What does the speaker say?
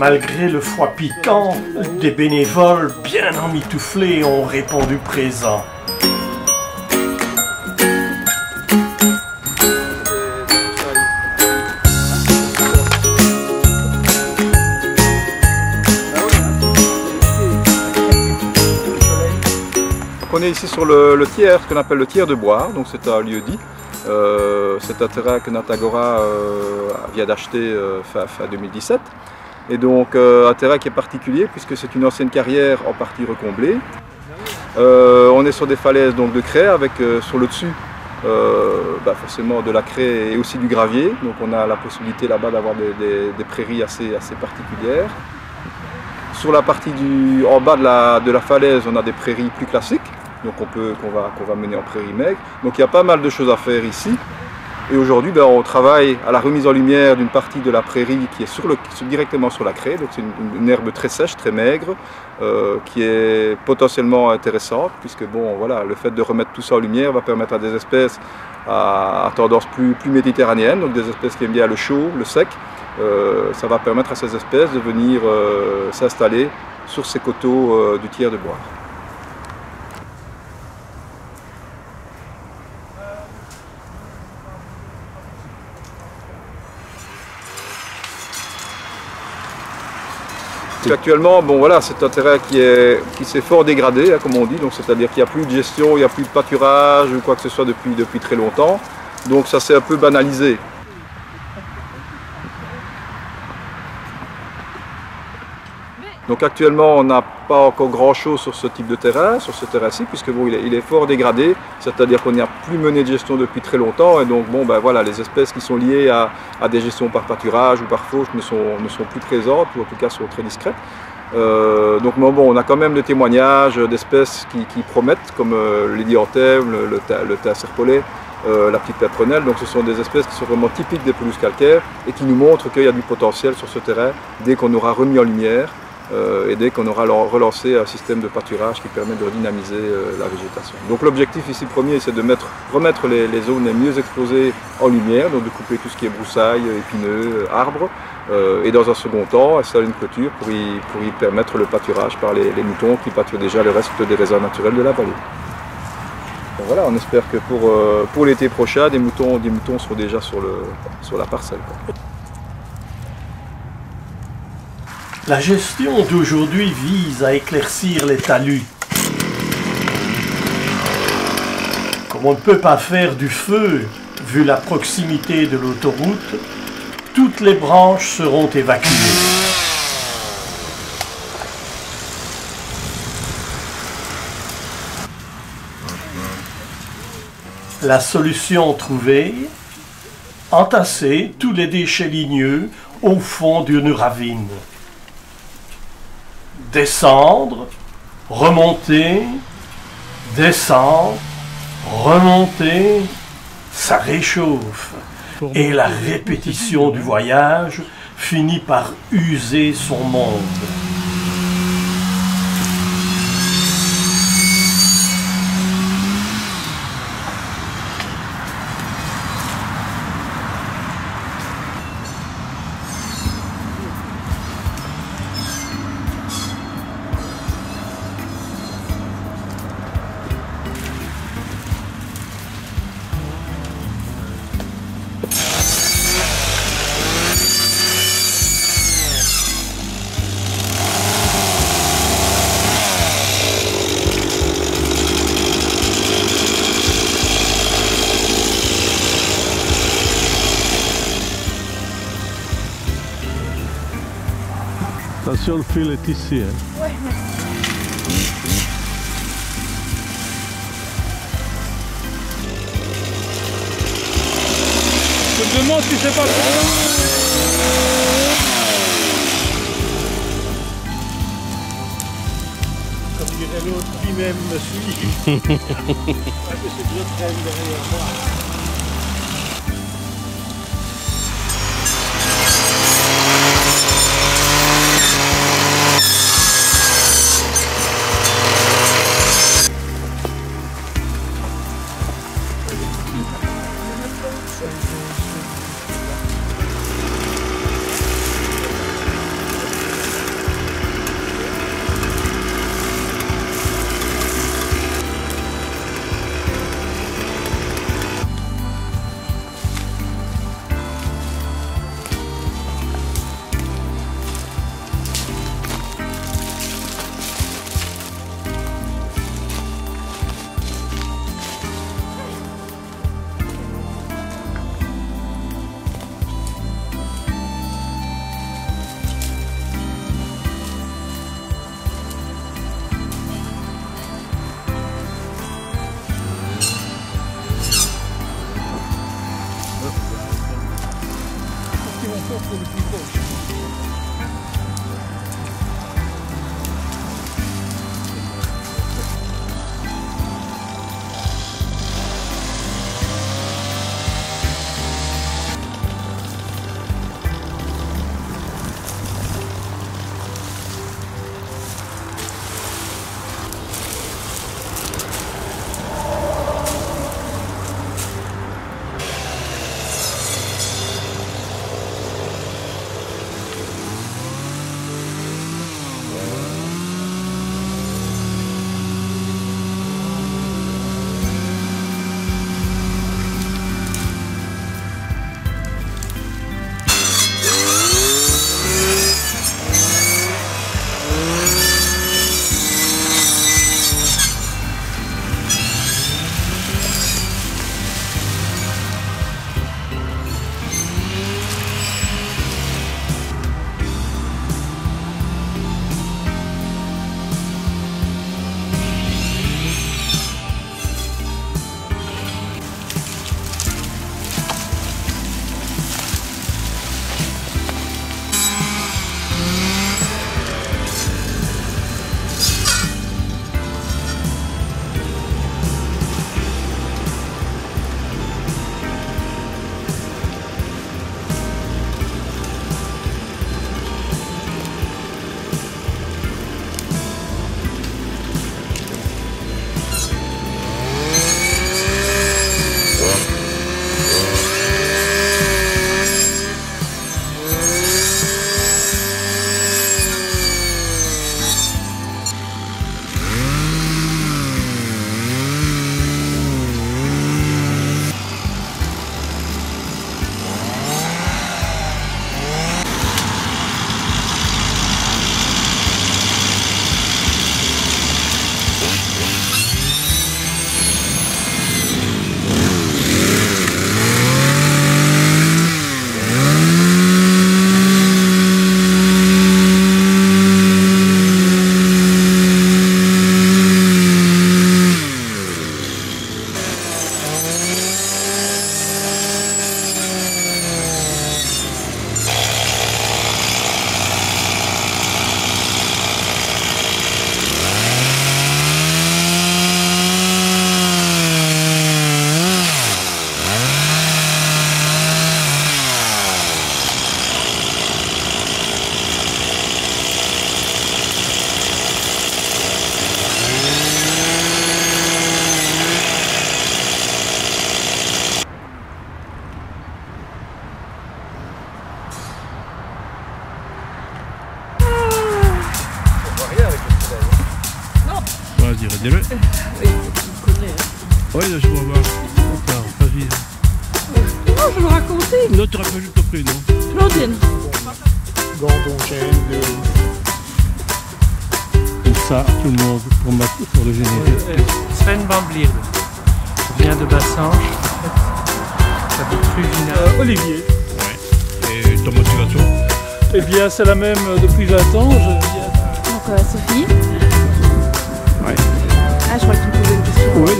Malgré le froid piquant, des bénévoles bien emmitouflés ont répondu présent. On est ici sur le tiers, ce qu'on appelle le tiers de Boire, donc c'est un lieu dit. C'est un terrain que Natagora vient d'acheter fin 2017. Et donc un terrain qui est particulier puisque c'est une ancienne carrière en partie recomblée. On est sur des falaises donc, de craie avec sur le dessus forcément de la craie et aussi du gravier. Donc on a la possibilité là-bas d'avoir des prairies assez particulières. Sur la partie en bas de la falaise, on a des prairies plus classiques. Donc qu'on va mener en prairie maigre. Donc il y a pas mal de choses à faire ici. Et aujourd'hui, on travaille à la remise en lumière d'une partie de la prairie qui est directement sur la craie. Donc c'est une herbe très sèche, très maigre, qui est potentiellement intéressante, puisque bon, voilà, le fait de remettre tout ça en lumière va permettre à des espèces à tendance plus méditerranéenne, donc des espèces qui aiment bien le chaud, le sec. Ça va permettre à ces espèces de venir s'installer sur ces coteaux du tiers de Boire. Actuellement, bon, voilà, c'est un terrain qui s'est fort dégradé, hein, comme on dit, donc c'est-à-dire qu'il n'y a plus de gestion, il n'y a plus de pâturage ou quoi que ce soit depuis très longtemps. Donc ça s'est un peu banalisé. Donc actuellement, on n'a pas encore grand-chose sur ce type de terrain, sur ce terrain-ci, puisque bon, il est fort dégradé, c'est-à-dire qu'on n'y a plus mené de gestion depuis très longtemps, et donc bon, voilà, les espèces qui sont liées à des gestions par pâturage ou par fauche ne sont plus présentes, ou en tout cas sont très discrètes. Donc bon, on a quand même des témoignages d'espèces qui promettent, comme l'édianthème, le thym serpolet, la petite pétronelle. Donc ce sont des espèces qui sont vraiment typiques des pelouses calcaires et qui nous montrent qu'il y a du potentiel sur ce terrain dès qu'on aura remis en lumière. Et dès qu'on aura relancé un système de pâturage qui permet de redynamiser la végétation. Donc l'objectif ici premier, c'est de remettre les zones les mieux exposées en lumière, donc de couper tout ce qui est broussailles, épineux, arbres, et dans un second temps, installer une clôture pour y permettre le pâturage par les moutons qui pâturent déjà le reste des réserves naturelles de la vallée. Donc voilà, on espère que pour l'été prochain, des moutons seront déjà sur la parcelle, quoi. La gestion d'aujourd'hui vise à éclaircir les talus. Comme on ne peut pas faire du feu, vu la proximité de l'autoroute, toutes les branches seront évacuées. La solution trouvée, entasser tous les déchets ligneux au fond d'une ravine. Descendre, remonter, descendre, remonter, ça réchauffe. Et la répétition du voyage finit par user son monde. Attention, le fil est ici. Hein. Ouais, merci. Je me demande si c'est pas Comme dirait l'autre, lui-même me suit. Parce que c'est l'autre traîne derrière moi. vas-y, redis-le. Oui, tu me connais. Oui, là, je vais voir. Attends, vas-y. Non, je vais le raconter. Non, tu rappelles juste le prénom. Claudine. Comme ça, tout le monde, pour le générique. Sven Van Blierde. Je viens de Bassange. J'habite rue Ginard. Olivier. Et ton motivation? Eh bien, c'est la même depuis 20 ans. Donc Sophie. Ouais. Ah, je crois que tu me posais une question. Oui,